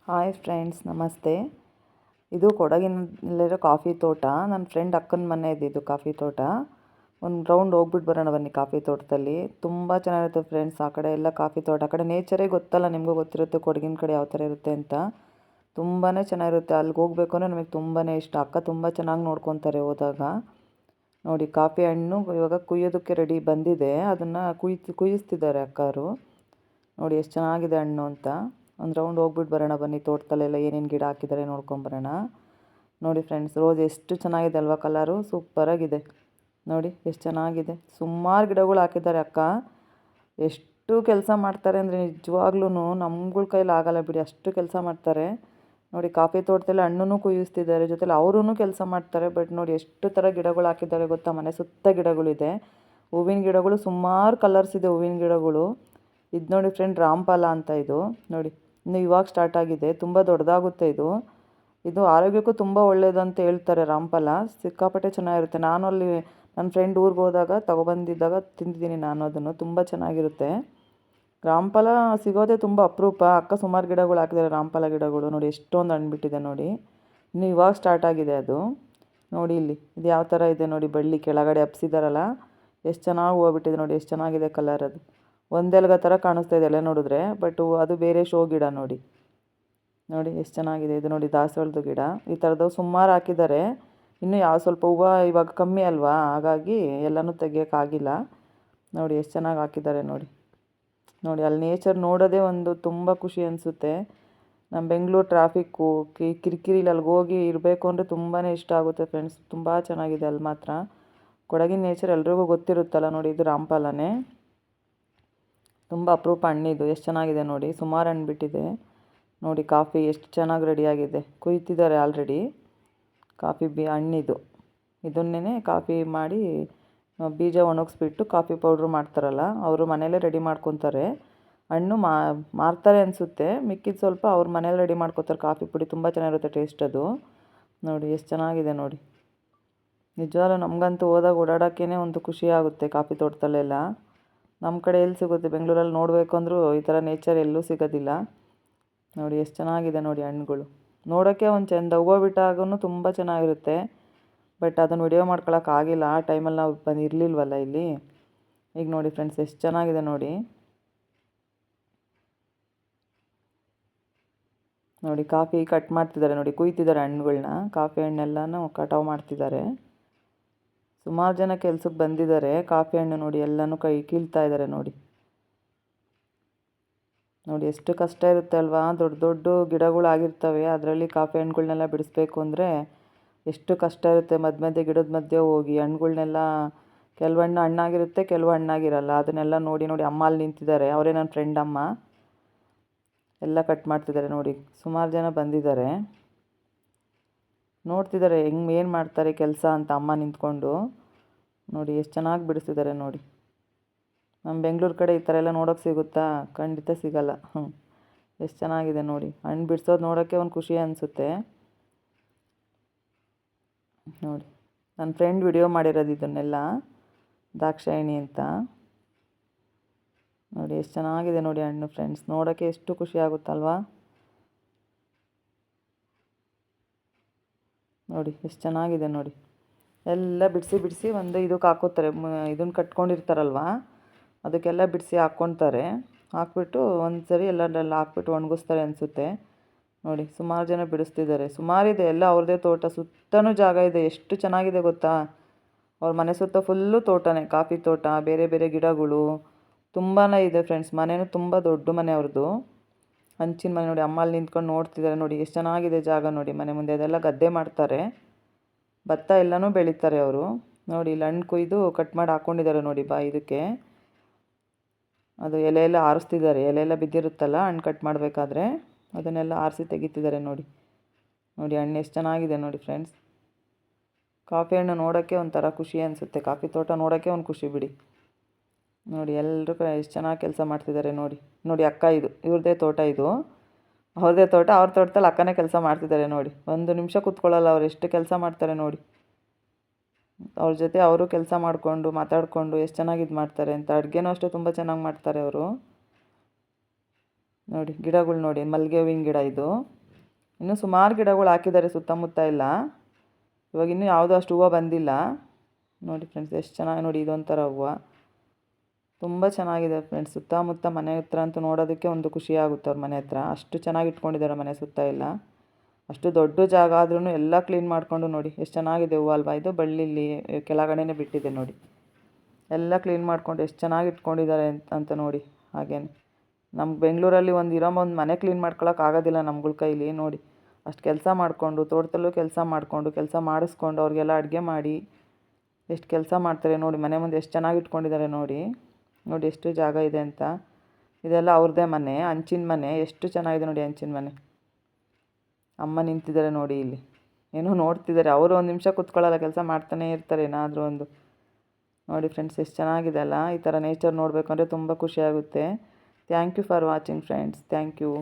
Hi friends, ನಮಸ್ತೆ. ಇದು ಕೊಡಗಿನಲ್ಲಿರೋ coffee ತೋಟ. ನನ್ನ ಫ್ರೆಂಡ್ ಅಕ್ಕನ ಮನೆ ಇದು ಕಾಫಿ ತೋಟ. ಒಂದು ರೌಂಡ್ ಹೋಗ್ಬಿಟ್ಟು ಬರೋಣ ಬನ್ನಿ. ಕಾಫಿ ತೋಟದಲ್ಲಿ ತುಂಬ ಚೆನ್ನಾಗಿರುತ್ತೆ ಫ್ರೆಂಡ್ಸ್. ಆ ಕಡೆ ಎಲ್ಲ ಕಾಫಿ ತೋಟ, ಆ ಕಡೆ ನೇಚರೇ ಗೊತ್ತಲ್ಲ, ನಿಮಗೂ ಗೊತ್ತಿರುತ್ತೆ ಕೊಡಗಿನ ಕಡೆ ಯಾವ ಥರ ಇರುತ್ತೆ ಅಂತ. ತುಂಬಾ ಚೆನ್ನಾಗಿರುತ್ತೆ. ಅಲ್ಲಿಗೆ ಹೋಗ್ಬೇಕು ಅಂದರೆ ನಮಗೆ ತುಂಬಾ ಇಷ್ಟ. ಅಕ್ಕ ತುಂಬ ಚೆನ್ನಾಗಿ ನೋಡ್ಕೊತಾರೆ ಹೋದಾಗ. ನೋಡಿ, ಕಾಫಿ ಹಣ್ಣು ಇವಾಗ ಕುಯ್ಯೋದಕ್ಕೆ ರೆಡಿ ಬಂದಿದೆ. ಅದನ್ನು ಕುಯ್ಯಿಸ್ತಿದ್ದಾರೆ ಅಕ್ಕವರು. ನೋಡಿ ಎಷ್ಟು ಚೆನ್ನಾಗಿದೆ ಹಣ್ಣು ಅಂತ. ಒಂದು ರೌಂಡ್ ಹೋಗ್ಬಿಟ್ಟು ಬರೋಣ ಬನ್ನಿ. ತೋಟದಲ್ಲೆಲ್ಲ ಏನೇನು ಗಿಡ ಹಾಕಿದ್ದಾರೆ ನೋಡ್ಕೊಂಬರೋಣ. ನೋಡಿ ಫ್ರೆಂಡ್ಸ್, ರೋಸ್ ಎಷ್ಟು ಚೆನ್ನಾಗಿದೆ ಅಲ್ವಾ, ಕಲರು ಸೂಪರಾಗಿದೆ. ನೋಡಿ ಎಷ್ಟು ಚೆನ್ನಾಗಿದೆ. ಸುಮಾರು ಗಿಡಗಳು ಹಾಕಿದ್ದಾರೆ ಅಕ್ಕ. ಎಷ್ಟು ಕೆಲಸ ಮಾಡ್ತಾರೆ ಅಂದರೆ ನಿಜವಾಗ್ಲೂ ನಮ್ಗಳ ಕೈಲಿ ಆಗಲ್ಲ ಬಿಡಿ, ಅಷ್ಟು ಕೆಲಸ ಮಾಡ್ತಾರೆ. ನೋಡಿ, ಕಾಫಿ ತೋಟದಲ್ಲಿ ಹಣ್ಣನ್ನು ಕುಯ್ಯಿಸ್ತಿದ್ದಾರೆ, ಜೊತೆಲಿ ಅವರೂ ಕೆಲಸ ಮಾಡ್ತಾರೆ. ಬಟ್ ನೋಡಿ ಎಷ್ಟು ಥರ ಗಿಡಗಳು ಹಾಕಿದ್ದಾರೆ ಗೊತ್ತಾ. ಮನೆ ಸುತ್ತ ಗಿಡಗಳಿದೆ. ಹೂವಿನ ಗಿಡಗಳು ಸುಮಾರು ಕಲರ್ಸ್ ಇದೆ. ಹೂವಿನ ಗಿಡಗಳು ಇದು ನೋಡಿ ಫ್ರೆಂಡ್, ರಾಮಫಲ ಅಂತ. ಇದು ನೋಡಿ, ಇನ್ನು ಇವಾಗ ಸ್ಟಾರ್ಟ್ ಆಗಿದೆ. ತುಂಬ ದೊಡ್ಡದಾಗುತ್ತೆ ಇದು. ಇದು ಆರೋಗ್ಯಕ್ಕೂ ತುಂಬ ಒಳ್ಳೆಯದಂತ ಹೇಳ್ತಾರೆ. ರಾಮಫಲ ಸಿಕ್ಕಾಪಟ್ಟೆ ಚೆನ್ನಾಗಿರುತ್ತೆ. ನಾನು ಅಲ್ಲಿ ನನ್ನ ಫ್ರೆಂಡ್ ಊರಿಗೆ ಹೋದಾಗ ತೊಗೊಬಂದಿದ್ದಾಗ ತಿಂದಿದ್ದೀನಿ ನಾನು ಅದನ್ನು. ತುಂಬ ಚೆನ್ನಾಗಿರುತ್ತೆ. ರಾಮಫಲ ಸಿಗೋದೇ ತುಂಬ ಅಪರೂಪ. ಅಕ್ಕ ಸುಮಾರು ಗಿಡಗಳು ಹಾಕಿದ್ದಾರೆ, ರಾಮಫಲ ಗಿಡಗಳು. ನೋಡಿ ಎಷ್ಟೊಂದು ಹಣ್ಣು ಬಿಟ್ಟಿದೆ ನೋಡಿ. ಇನ್ನು ಇವಾಗ ಸ್ಟಾರ್ಟ್ ಆಗಿದೆ ಅದು. ನೋಡಿ ಇಲ್ಲಿ ಇದು ಯಾವ ಥರ ಇದೆ ನೋಡಿ, ಬಳ್ಳಿ ಕೆಳಗಡೆ ಹಬ್ಸಿದಾರಲ್ಲ, ಎಷ್ಟು ಚೆನ್ನಾಗಿ ಹೂವು ಬಿಟ್ಟಿದೆ ನೋಡಿ. ಎಷ್ಟು ಚೆನ್ನಾಗಿದೆ ಕಲರ್. ಅದು ಒಂದೆಲ್ಗ ಥರ ಕಾಣಿಸ್ತಾ ಇದೆ ಎಲೆ ನೋಡಿದ್ರೆ, ಬಟ್ ಅದು ಬೇರೆ ಶೋ ಗಿಡ ನೋಡಿ. ನೋಡಿ ಎಷ್ಟು ಚೆನ್ನಾಗಿದೆ ಇದು. ನೋಡಿ ದಾಸವಾಳದ ಗಿಡ. ಈ ಥರದ್ದು ಸುಮಾರು ಹಾಕಿದ್ದಾರೆ. ಇನ್ನೂ ಯಾವ ಸ್ವಲ್ಪ ಹೂವು ಇವಾಗ ಕಮ್ಮಿ ಅಲ್ವಾ, ಹಾಗಾಗಿ ಎಲ್ಲನೂ ತೆಗಿಯೋಕ್ಕಾಗಿಲ್ಲ. ನೋಡಿ ಎಷ್ಟು ಚೆನ್ನಾಗಿ ಹಾಕಿದ್ದಾರೆ ನೋಡಿ. ನೋಡಿ ಅಲ್ಲಿ ನೇಚರ್ ನೋಡೋದೇ ಒಂದು ತುಂಬ ಖುಷಿ ಅನಿಸುತ್ತೆ. ನಮ್ಮ ಬೆಂಗಳೂರು ಟ್ರಾಫಿಕ್ಕು ಕಿರಿಕಿರಿಲಿ ಅಲ್ಲಿಗೆ ಹೋಗಿ ಇರಬೇಕು ಅಂದರೆ ತುಂಬಾ ಇಷ್ಟ ಆಗುತ್ತೆ ಫ್ರೆಂಡ್ಸ್. ತುಂಬ ಚೆನ್ನಾಗಿದೆ ಅಲ್ಲಿ ಮಾತ್ರ. ಕೊಡಗಿನ ನೇಚರ್ ಎಲ್ರಿಗೂ ಗೊತ್ತಿರುತ್ತಲ್ಲ. ನೋಡಿ ಇದು ರಾಮಫಲನೇ. ತುಂಬ ಅಪರೂಪ ಹಣ್ಣಿದು. ಎಷ್ಟು ಚೆನ್ನಾಗಿದೆ ನೋಡಿ. ಸುಮಾರು ಹಣ್ಣು ಬಿಟ್ಟಿದೆ ನೋಡಿ. ಕಾಫಿ ಎಷ್ಟು ಚೆನ್ನಾಗಿ ರೆಡಿಯಾಗಿದೆ. ಕುಯ್ತಿದ್ದಾರೆ ಆಲ್ರೆಡಿ. ಕಾಫಿ ಹಣ್ಣಿದು. ಇದನ್ನೇ ಕಾಫಿ ಮಾಡಿ ಬೀಜ ಒಣಗಿಸ್ಬಿಟ್ಟು ಕಾಫಿ ಪೌಡ್ರು ಮಾಡ್ತಾರಲ್ಲ, ಅವರು ಮನೆಯಲ್ಲೇ ರೆಡಿ ಮಾಡ್ಕೊತಾರೆ. ಹಣ್ಣು ಮಾರ್ತಾರೆ ಅನಿಸುತ್ತೆ. ಮಿಕ್ಕಿದ ಸ್ವಲ್ಪ ಅವ್ರ ಮನೇಲಿ ರೆಡಿ ಮಾಡ್ಕೊತಾರೆ. ಕಾಫಿ ಪುಡಿ ತುಂಬ ಚೆನ್ನಾಗಿರುತ್ತೆ ಟೇಸ್ಟ್ ಅದು. ನೋಡಿ ಎಷ್ಟು ಚೆನ್ನಾಗಿದೆ ನೋಡಿ. ನಿಜವಾಗ್ಲೂ ನಮಗಂತೂ ಹೋದಾಗ ಓಡಾಡೋಕ್ಕೇ ಒಂದು ಖುಷಿ ಆಗುತ್ತೆ ಕಾಫಿ ತೋಟದಲ್ಲೆಲ್ಲ. ನಮ್ಮ ಕಡೆ ಎಲ್ಲಿ ಸಿಗುತ್ತೆ, ಬೆಂಗಳೂರಲ್ಲಿ ನೋಡಬೇಕು ಅಂದರೂ ಈ ಥರ ನೇಚರ್ ಎಲ್ಲೂ ಸಿಗೋದಿಲ್ಲ. ನೋಡಿ ಎಷ್ಟು ಚೆನ್ನಾಗಿದೆ ನೋಡಿ ಹಣ್ಣುಗಳು. ನೋಡೋಕ್ಕೆ ಒಂದು ಚೆಂದ. ಹೂವು ಬಿಟ್ಟಾಗೂ ತುಂಬ ಚೆನ್ನಾಗಿರುತ್ತೆ. ಬಟ್ ಅದನ್ನು ವಿಡಿಯೋ ಮಾಡ್ಕೊಳಕ್ಕಾಗಿಲ್ಲ. ಆ ಟೈಮಲ್ಲಿ ನಾವು ಇರಲಿಲ್ವಲ್ಲ ಇಲ್ಲಿ. ಈಗ ನೋಡಿ ಫ್ರೆಂಡ್ಸ್ ಎಷ್ಟು ಚೆನ್ನಾಗಿದೆ ನೋಡಿ. ನೋಡಿ ಕಾಫಿ ಕಟ್ ಮಾಡ್ತಿದ್ದಾರೆ ನೋಡಿ, ಕುಯ್ತಿದ್ದಾರೆ ಹಣ್ಣುಗಳ್ನ. ಕಾಫಿ ಹಣ್ಣೆಲ್ಲನೂ ಕಟಾವು ಮಾಡ್ತಿದ್ದಾರೆ. ಸುಮಾರು ಜನ ಕೆಲ್ಸಕ್ಕೆ ಬಂದಿದ್ದಾರೆ. ಕಾಫಿ ಹಣ್ಣು ನೋಡಿ ಎಲ್ಲನೂ ಕೀಳ್ತಾ ಇದ್ದಾರೆ ನೋಡಿ. ನೋಡಿ ಎಷ್ಟು ಕಷ್ಟ ಇರುತ್ತೆ ಅಲ್ವಾ. ದೊಡ್ಡ ದೊಡ್ಡ ಗಿಡಗಳಾಗಿರ್ತವೆ, ಅದರಲ್ಲಿ ಕಾಫಿ ಹಣ್ಣುಗಳ್ನೆಲ್ಲ ಬಿಡಿಸ್ಬೇಕು ಅಂದರೆ ಎಷ್ಟು ಕಷ್ಟ ಇರುತ್ತೆ. ಮಧ್ಯೆ ಗಿಡದ ಮಧ್ಯೆ ಹೋಗಿ ಹಣ್ಣುಗಳ್ನೆಲ್ಲ, ಕೆಲವು ಹಣ್ಣು ಹಣ್ಣಾಗಿರುತ್ತೆ, ಕೆಲವು ಹಣ್ಣಾಗಿರಲ್ಲ. ಅದನ್ನೆಲ್ಲ ನೋಡಿ ನೋಡಿ ಅಮ್ಮ ಅಲ್ಲಿ ನಿಂತಿದ್ದಾರೆ. ಅವರೇ ನನ್ನ ಫ್ರೆಂಡ್ ಅಮ್ಮ. ಎಲ್ಲ ಕಟ್ ಮಾಡ್ತಿದ್ದಾರೆ ನೋಡಿ. ಸುಮಾರು ಜನ ಬಂದಿದ್ದಾರೆ, ನೋಡ್ತಿದ್ದಾರೆ ಏನು ಮಾಡ್ತಾರೆ ಕೆಲಸ ಅಂತ ಅಮ್ಮ ನಿಂತ್ಕೊಂಡು. ನೋಡಿ ಎಷ್ಟು ಚೆನ್ನಾಗಿ ಬಿಡಿಸ್ತಿದ್ದಾರೆ ನೋಡಿ. ನಮ್ಮ ಬೆಂಗಳೂರು ಕಡೆ ಈ ಥರ ಎಲ್ಲ ನೋಡೋಕ್ಕೆ ಸಿಗುತ್ತಾ? ಖಂಡಿತ ಸಿಗಲ್ಲ. ಎಷ್ಟು ಚೆನ್ನಾಗಿದೆ ನೋಡಿ. ಹಣ್ಣು ಬಿಡಿಸೋದು ನೋಡೋಕ್ಕೆ ಒಂದು ಖುಷಿ ಅನಿಸುತ್ತೆ ನೋಡಿ. ನನ್ನ ಫ್ರೆಂಡ್ ವಿಡಿಯೋ ಮಾಡಿರೋದು ಇದನ್ನೆಲ್ಲ, ದಾಕ್ಷಾಯಿಣಿ ಅಂತ. ನೋಡಿ ಎಷ್ಟು ಚೆನ್ನಾಗಿದೆ ನೋಡಿ ಹಣ್ಣು ಫ್ರೆಂಡ್ಸ್. ನೋಡೋಕ್ಕೆ ಎಷ್ಟು ಖುಷಿ ಆಗುತ್ತಲ್ವಾ. ನೋಡಿ ಎಷ್ಟು ಚೆನ್ನಾಗಿದೆ ನೋಡಿ. ಎಲ್ಲ ಬಿಡಿಸಿ ಬಿಡಿಸಿ ಒಂದು ಇದಕ್ಕೆ ಹಾಕೋತಾರೆ. ಇದನ್ನು ಕಟ್ಕೊಂಡಿರ್ತಾರಲ್ವ, ಅದಕ್ಕೆಲ್ಲ ಬಿಡಿಸಿ ಹಾಕ್ಕೊತಾರೆ. ಹಾಕ್ಬಿಟ್ಟು ಒಂದು ಸರಿ ಎಲ್ಲದೆಲ್ಲ ಹಾಕ್ಬಿಟ್ಟು ಒಣಗಿಸ್ತಾರೆ ಅನಿಸುತ್ತೆ. ನೋಡಿ ಸುಮಾರು ಜನ ಬಿಡಿಸ್ತಿದ್ದಾರೆ. ಸುಮಾರಿದೆ, ಎಲ್ಲ ಅವ್ರದ್ದೇ ತೋಟ. ಸುತ್ತಲೂ ಜಾಗ ಇದೆ. ಎಷ್ಟು ಚೆನ್ನಾಗಿದೆ ಗೊತ್ತಾ. ಅವ್ರ ಮನೆ ಸುತ್ತ ಫುಲ್ಲು ತೋಟನೇ, ಕಾಫಿ ತೋಟ, ಬೇರೆ ಬೇರೆ ಗಿಡಗಳು ತುಂಬಾ ಇದೆ ಫ್ರೆಂಡ್ಸ್. ಮನೆಯೂ ತುಂಬ ದೊಡ್ಡ ಮನೆ ಅವ್ರದ್ದು. ಹಂಚಿನ ಮನೆ ನೋಡಿ. ಅಮ್ಮ ಅಲ್ಲಿ ನಿಂತ್ಕೊಂಡು ನೋಡ್ತಿದ್ದಾರೆ ನೋಡಿ. ಎಷ್ಟು ಚೆನ್ನಾಗಿದೆ ಜಾಗ ನೋಡಿ. ಮನೆ ಮುಂದೆ ಅದೆಲ್ಲ ಗದ್ದೆ ಮಾಡ್ತಾರೆ. ಭತ್ತ ಎಲ್ಲನೂ ಬೆಳೀತಾರೆ ಅವರು. ನೋಡಿ ಇಲ್ಲಿ ಹಣ್ಣು ಕೊಯ್ದು ಕಟ್ ಮಾಡಿ ಹಾಕ್ಕೊಂಡಿದ್ದಾರೆ ನೋಡಿ. ಇದಕ್ಕೆ ಅದು ಎಲೆ ಎಲ್ಲ ಆರಿಸ್ತಿದ್ದಾರೆ. ಎಲೆ ಎಲ್ಲ ಬಿದ್ದಿರುತ್ತಲ್ಲ ಹಣ್ಣು ಕಟ್ ಮಾಡಬೇಕಾದ್ರೆ, ಅದನ್ನೆಲ್ಲ ಆರಿಸಿ ತೆಗಿತಿದ್ದಾರೆ ನೋಡಿ. ನೋಡಿ ಹಣ್ಣು ಎಷ್ಟು ಚೆನ್ನಾಗಿದೆ ನೋಡಿ ಫ್ರೆಂಡ್ಸ್. ಕಾಫಿ ಹಣ್ಣು ನೋಡೋಕ್ಕೆ ಒಂಥರ ಖುಷಿ ಅನಿಸುತ್ತೆ. ಕಾಫಿ ತೋಟ ನೋಡೋಕ್ಕೆ ಒಂದು ಖುಷಿ ಬಿಡಿ. ನೋಡಿ ಎಲ್ಲರೂ ಎಷ್ಟು ಚೆನ್ನಾಗಿ ಕೆಲಸ ಮಾಡ್ತಿದ್ದಾರೆ ನೋಡಿ. ನೋಡಿ ಅಕ್ಕ, ಇದು ಇವ್ರದ್ದೇ ತೋಟ. ಇದು ಅವ್ರದ್ದೇ ತೋಟ. ಅವ್ರ ತೋಟದಲ್ಲಿ ಅಕ್ಕನೇ ಕೆಲಸ ಮಾಡ್ತಿದ್ದಾರೆ ನೋಡಿ. ಒಂದು ನಿಮಿಷ ಕೂತ್ಕೊಳ್ಳಲ್ಲ ಅವ್ರು, ಎಷ್ಟು ಕೆಲಸ ಮಾಡ್ತಾರೆ ನೋಡಿ. ಅವ್ರ ಜೊತೆ ಅವರು ಕೆಲಸ ಮಾಡಿಕೊಂಡು ಮಾತಾಡಿಕೊಂಡು ಎಷ್ಟು ಚೆನ್ನಾಗಿ ಇದು ಮಾಡ್ತಾರೆ ಅಂತ. ಅಡುಗೆನೂ ಅಷ್ಟೇ ತುಂಬ ಚೆನ್ನಾಗಿ ಮಾಡ್ತಾರೆ ಅವರು. ನೋಡಿ ಗಿಡಗಳು ನೋಡಿ, ಮಲ್ಲಿಗೆ ಹೂವಿನ ಗಿಡ ಇದು. ಇನ್ನೂ ಸುಮಾರು ಗಿಡಗಳು ಹಾಕಿದ್ದಾರೆ ಸುತ್ತಮುತ್ತ ಎಲ್ಲ. ಇವಾಗ ಇನ್ನೂ ಯಾವುದೂ ಅಷ್ಟು ಹೂವು ಬಂದಿಲ್ಲ. ನೋಡಿ ಫ್ರೆಂಡ್ಸ್ ಎಷ್ಟು ಚೆನ್ನಾಗಿ ನೋಡಿ, ಇದೊಂಥರ ಹೂವು ತುಂಬ ಚೆನ್ನಾಗಿದೆ ಫ್ರೆಂಡ್ಸ್. ಸುತ್ತಮುತ್ತ ಮನೆ ಹತ್ರ ಅಂತೂ ನೋಡೋದಕ್ಕೆ ಒಂದು ಖುಷಿ ಆಗುತ್ತೆ ಅವ್ರ ಮನೆ ಹತ್ರ. ಅಷ್ಟು ಚೆನ್ನಾಗಿ ಇಟ್ಕೊಂಡಿದ್ದಾರೆ ಮನೆ ಸುತ್ತ ಎಲ್ಲ. ಅಷ್ಟು ದೊಡ್ಡ ಜಾಗ ಆದ್ರೂ ಎಲ್ಲ ಕ್ಲೀನ್ ಮಾಡಿಕೊಂಡು ನೋಡಿ ಎಷ್ಟು ಚೆನ್ನಾಗಿದೆ ಹೂವು ಅಲ್ವಾ. ಇದು ಬಳ್ಳಿಲಿ ಕೆಳಗಡೆನೇ ಬಿಟ್ಟಿದೆ ನೋಡಿ. ಎಲ್ಲ ಕ್ಲೀನ್ ಮಾಡಿಕೊಂಡು ಎಷ್ಟು ಚೆನ್ನಾಗಿ ಇಟ್ಕೊಂಡಿದ್ದಾರೆ ಅಂತ ನೋಡಿ. ಹಾಗೇನೆ ನಮ್ಮ ಬೆಂಗಳೂರಲ್ಲಿ ಒಂದು ಮನೆ ಕ್ಲೀನ್ ಮಾಡ್ಕೊಳಕ್ಕೆ ಆಗೋದಿಲ್ಲ ನಮ್ಗಳ ಕೈಲಿ. ನೋಡಿ ಅಷ್ಟು ಕೆಲಸ ಮಾಡಿಕೊಂಡು, ತೋಟದಲ್ಲೂ ಕೆಲಸ ಮಾಡಿಸ್ಕೊಂಡು ಅವ್ರಿಗೆಲ್ಲ ಅಡುಗೆ ಮಾಡಿ ಎಷ್ಟು ಕೆಲಸ ಮಾಡ್ತಾರೆ ನೋಡಿ. ಮನೆ ಮುಂದೆ ಎಷ್ಟು ಚೆನ್ನಾಗಿ ಇಟ್ಕೊಂಡಿದ್ದಾರೆ ನೋಡಿ. ನೋಡಿ ಎಷ್ಟು ಜಾಗ ಇದೆ ಅಂತ. ಇದೆಲ್ಲ ಅವ್ರದ್ದೇ ಮನೆ, ಹಂಚಿನ ಮನೆ. ಎಷ್ಟು ಚೆನ್ನಾಗಿದೆ ನೋಡಿ ಹಂಚಿನ ಮನೆ. ಅಮ್ಮ ನಿಂತಿದ್ದಾರೆ ನೋಡಿ ಇಲ್ಲಿ, ಏನೋ ನೋಡ್ತಿದ್ದಾರೆ. ಅವರು ಒಂದು ನಿಮಿಷ ಕೂತ್ಕೊಳ್ಳಲ್ಲ, ಕೆಲಸ ಮಾಡ್ತಾನೇ ಇರ್ತಾರೆ ಏನಾದರೂ ಒಂದು. ನೋಡಿ ಫ್ರೆಂಡ್ಸ್ ಎಷ್ಟು ಚೆನ್ನಾಗಿದೆ ಅಲ್ಲ. ಈ ಥರ ನೇಚರ್ ನೋಡಬೇಕು ಅಂದರೆ ತುಂಬ ಖುಷಿಯಾಗುತ್ತೆ. Thank you for watching friends. Thank you.